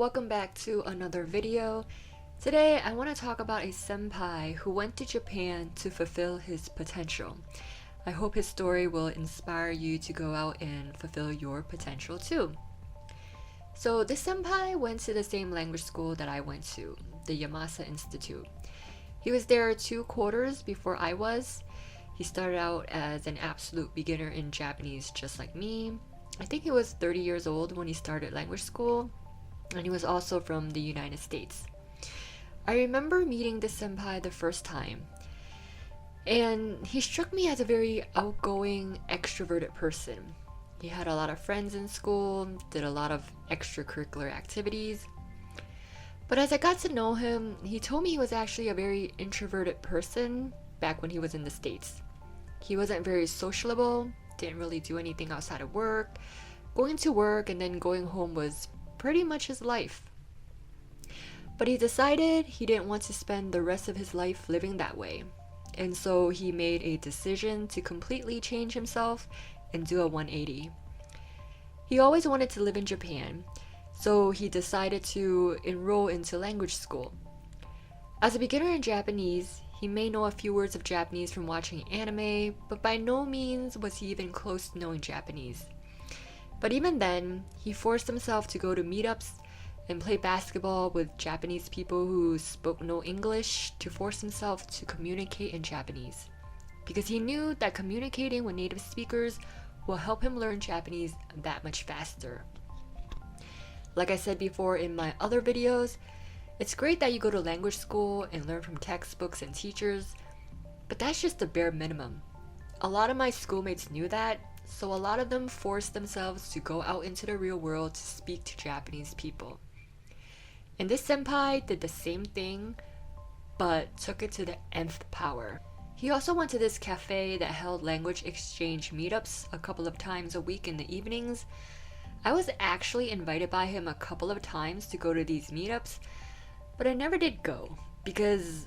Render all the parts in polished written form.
welcome back to another video. Today I want to talk about a senpai who went to Japan to fulfill his potential. I hope his story will inspire you to go out and fulfill your potential too. So this senpai went to the same language school that I went to, the Yamasa Institute. He was there 2 quarters before I was. He started out as an absolute beginner in Japanese just like me. I think he was 30 years old when he started language school, and he was also from the United States. I remember meeting this senpai the first time, and he struck me as a very outgoing, extroverted person. He had a lot of friends in school, did a lot of extracurricular activities. But as I got to know him, he told me he was actually a very introverted person back when he was in the States. He wasn't very sociable, didn't really do anything outside of work. Going to work and then going home was pretty much his life. But he decided he didn't want to spend the rest of his life living that way. And so he made a decision to completely change himself and do a 180. He always wanted to live in Japan, so he decided to enroll into language school. As a beginner in Japanese, he may know a few words of Japanese from watching anime, but by no means was he even close to knowing Japanese. But even then, he forced himself to go to meetups and play basketball with Japanese people who spoke no English to force himself to communicate in Japanese. Because he knew that communicating with native speakers will help him learn Japanese that much faster. Like I said before in my other videos, it's great that you go to language school and learn from textbooks and teachers, but that's just the bare minimum. A lot of my schoolmates knew that, so a lot of them forced themselves to go out into the real world to speak to Japanese people. And this senpai did the same thing, but took it to the nth power. He also went to this cafe that held language exchange meetups a couple of times a week in the evenings. I was actually invited by him a couple of times to go to these meetups, but I never did go because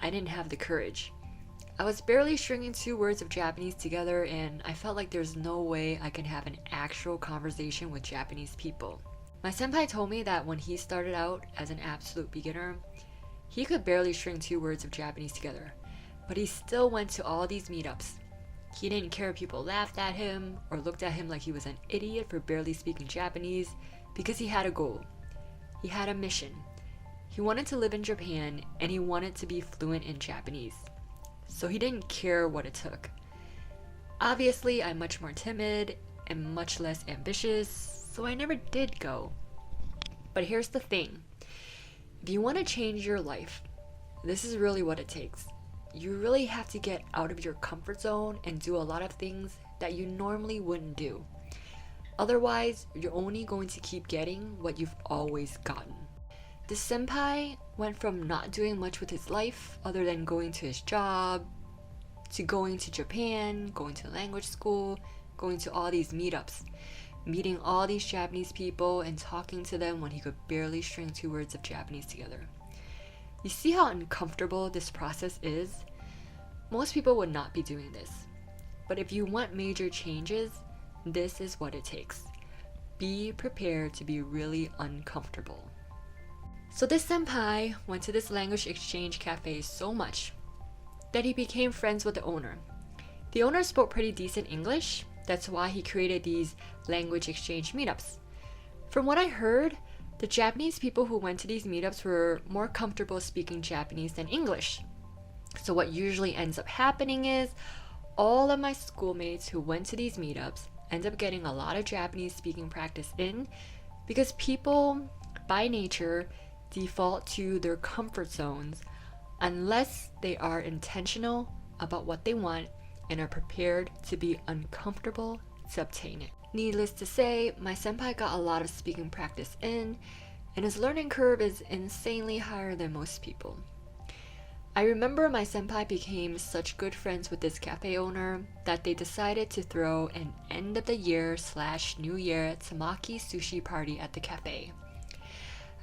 I didn't have the courage. I was barely stringing 2 words of Japanese together, and I felt like there's no way I can have an actual conversation with Japanese people. My senpai told me that when he started out as an absolute beginner, he could barely string 2 words of Japanese together, but he still went to all these meetups. He didn't care if people laughed at him or looked at him like he was an idiot for barely speaking Japanese, because he had a goal. He had a mission. He wanted to live in Japan, and he wanted to be fluent in Japanese. So he didn't care what it took. Obviously, I'm much more timid and much less ambitious, so I never did go. But here's the thing. If you want to change your life, this is really what it takes. You really have to get out of your comfort zone and do a lot of things that you normally wouldn't do. Otherwise, you're only going to keep getting what you've always gotten. The senpai went from not doing much with his life other than going to his job, to going to Japan, going to language school, going to all these meetups, meeting all these Japanese people and talking to them when he could barely string 2 words of Japanese together. You see how uncomfortable this process is? Most people would not be doing this. But if you want major changes, this is what it takes. Be prepared to be really uncomfortable. So this senpai went to this language exchange cafe so much that he became friends with the owner. The owner spoke pretty decent English. That's why he created these language exchange meetups. From what I heard, the Japanese people who went to these meetups were more comfortable speaking Japanese than English. So what usually ends up happening is all of my schoolmates who went to these meetups end up getting a lot of Japanese speaking practice in, because people, by nature, default to their comfort zones unless they are intentional about what they want and are prepared to be uncomfortable to obtain it. Needless to say, my senpai got a lot of speaking practice in, and his learning curve is insanely higher than most people. I remember my senpai became such good friends with this cafe owner that they decided to throw an end of the year / New Year Temaki sushi party at the cafe.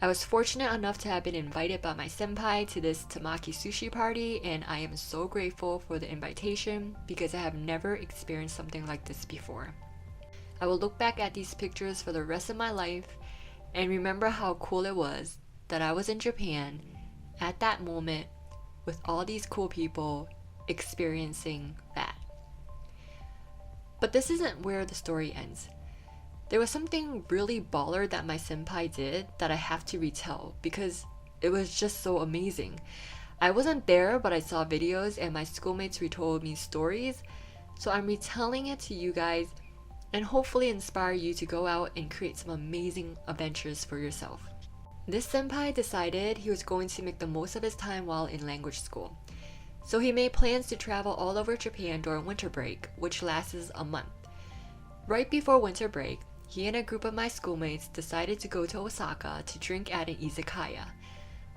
I was fortunate enough to have been invited by my senpai to this Temaki sushi party, and I am so grateful for the invitation because I have never experienced something like this before. I will look back at these pictures for the rest of my life and remember how cool it was that I was in Japan at that moment with all these cool people experiencing that. But this isn't where the story ends. There was something really baller that my senpai did that I have to retell because it was just so amazing. I wasn't there, but I saw videos and my schoolmates retold me stories, so I'm retelling it to you guys and hopefully inspire you to go out and create some amazing adventures for yourself. This senpai decided he was going to make the most of his time while in language school. So he made plans to travel all over Japan during winter break, which lasts a month. Right before winter break, he and a group of my schoolmates decided to go to Osaka to drink at an izakaya.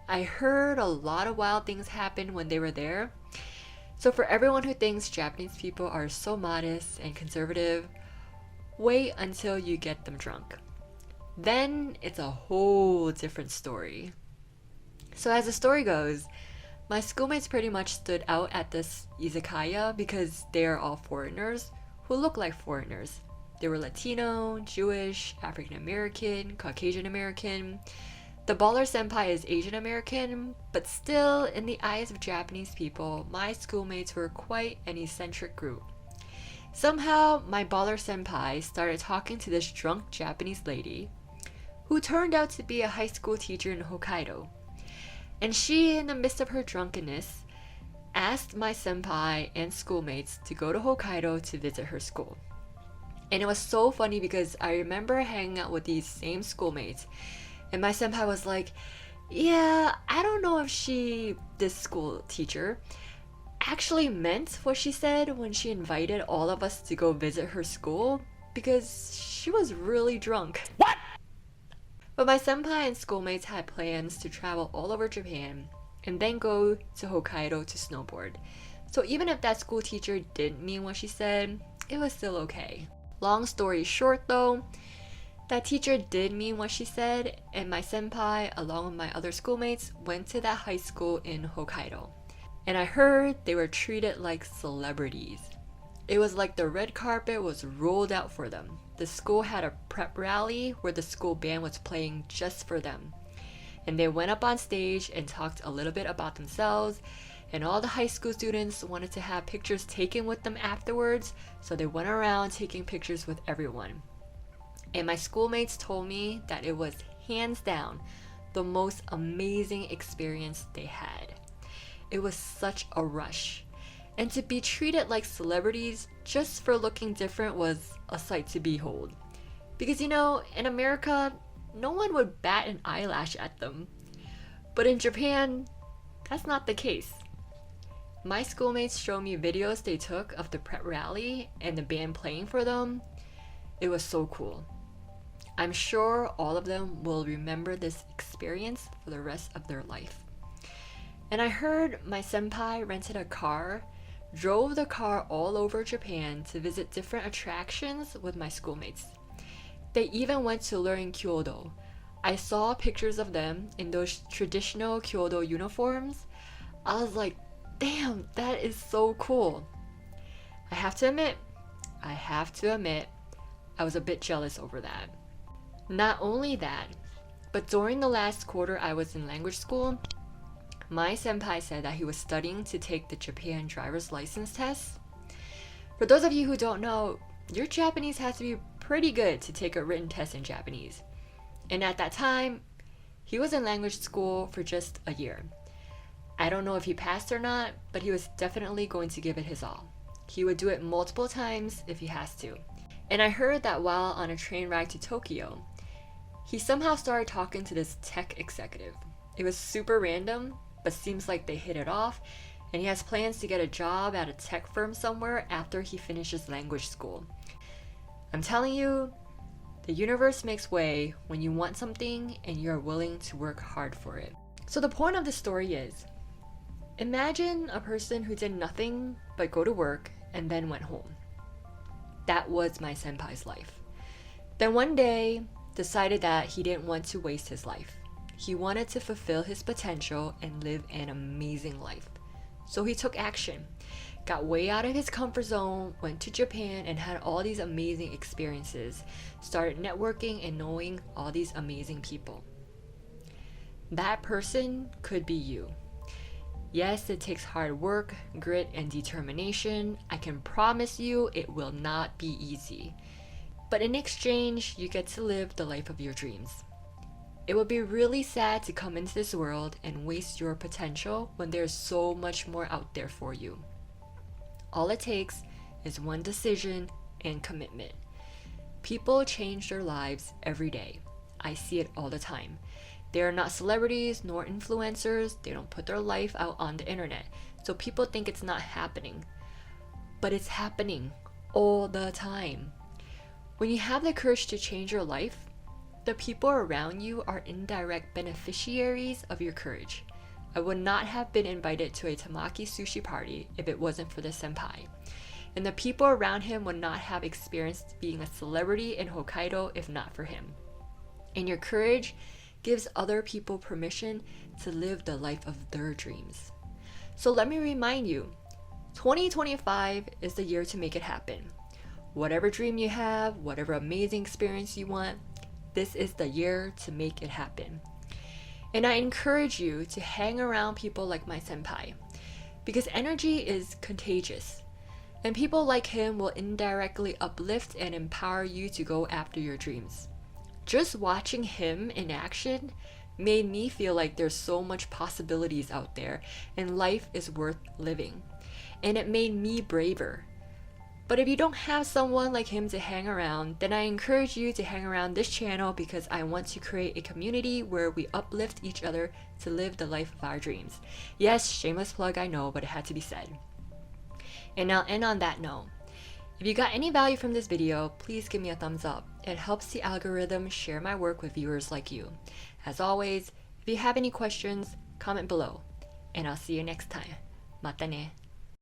I heard a lot of wild things happen when they were there. So for everyone who thinks Japanese people are so modest and conservative, wait until you get them drunk. Then it's a whole different story. So as the story goes, my schoolmates pretty much stood out at this izakaya because they are all foreigners who look like foreigners. They were Latino, Jewish, African American, Caucasian American. The baller senpai is Asian American, but still, in the eyes of Japanese people, my schoolmates were quite an eccentric group. Somehow, my baller senpai started talking to this drunk Japanese lady who turned out to be a high school teacher in Hokkaido. And she, in the midst of her drunkenness, asked my senpai and schoolmates to go to Hokkaido to visit her school. And it was so funny because I remember hanging out with these same schoolmates, and my senpai was like, yeah, I don't know if this school teacher, actually meant what she said when she invited all of us to go visit her school because she was really drunk. What? But my senpai and schoolmates had plans to travel all over Japan and then go to Hokkaido to snowboard. So even if that school teacher didn't mean what she said, it was still okay. Long story short though, that teacher did mean what she said, and my senpai, along with my other schoolmates, went to that high school in Hokkaido. And I heard they were treated like celebrities. It was like the red carpet was rolled out for them. The school had a prep rally where the school band was playing just for them. And they went up on stage and talked a little bit about themselves, and all the high school students wanted to have pictures taken with them afterwards, so they went around taking pictures with everyone. And my schoolmates told me that it was hands down the most amazing experience they had. It was such a rush. And to be treated like celebrities just for looking different was a sight to behold. Because in America, no one would bat an eyelash at them. But in Japan, that's not the case. My schoolmates showed me videos they took of the prep rally and the band playing for them. It was so cool. I'm sure all of them will remember this experience for the rest of their life. And I heard my senpai rented a car, drove the car all over Japan to visit different attractions with my schoolmates. They even went to learn Kyoto. I saw pictures of them in those traditional Kyoto uniforms. I was like, damn, that is so cool. I have to admit, I was a bit jealous over that. Not only that, but during the last quarter I was in language school, my senpai said that he was studying to take the Japan driver's license test. For those of you who don't know, your Japanese has to be pretty good to take a written test in Japanese. And at that time, he was in language school for just a year. I don't know if he passed or not, but he was definitely going to give it his all. He would do it multiple times if he has to. And I heard that while on a train ride to Tokyo, he somehow started talking to this tech executive. It was super random, but seems like they hit it off, and he has plans to get a job at a tech firm somewhere after he finishes language school. I'm telling you, the universe makes way when you want something and you're willing to work hard for it. So the point of the story is, imagine a person who did nothing but go to work and then went home. That was my senpai's life. Then one day, decided that he didn't want to waste his life. He wanted to fulfill his potential and live an amazing life. So he took action, got way out of his comfort zone, went to Japan and had all these amazing experiences, started networking and knowing all these amazing people. That person could be you. Yes, it takes hard work, grit, and determination. I can promise you it will not be easy. But in exchange, you get to live the life of your dreams. It would be really sad to come into this world and waste your potential when there's so much more out there for you. All it takes is one decision and commitment. People change their lives every day. I see it all the time. They are not celebrities nor influencers. They don't put their life out on the internet. So people think it's not happening. But it's happening all the time. When you have the courage to change your life, the people around you are indirect beneficiaries of your courage. I would not have been invited to a Temaki sushi party if it wasn't for the senpai. And the people around him would not have experienced being a celebrity in Hokkaido if not for him. And your courage gives other people permission to live the life of their dreams. So let me remind you, 2025 is the year to make it happen. Whatever dream you have, whatever amazing experience you want, this is the year to make it happen. And I encourage you to hang around people like my senpai, because energy is contagious. And people like him will indirectly uplift and empower you to go after your dreams. Just watching him in action made me feel like there's so much possibilities out there and life is worth living. And it made me braver. But if you don't have someone like him to hang around, then I encourage you to hang around this channel because I want to create a community where we uplift each other to live the life of our dreams. Yes, shameless plug, I know, but it had to be said. And I'll end on that note. If you got any value from this video, please give me a thumbs up. It helps the algorithm share my work with viewers like you. As always, if you have any questions, comment below. And I'll see you next time. Mata ne.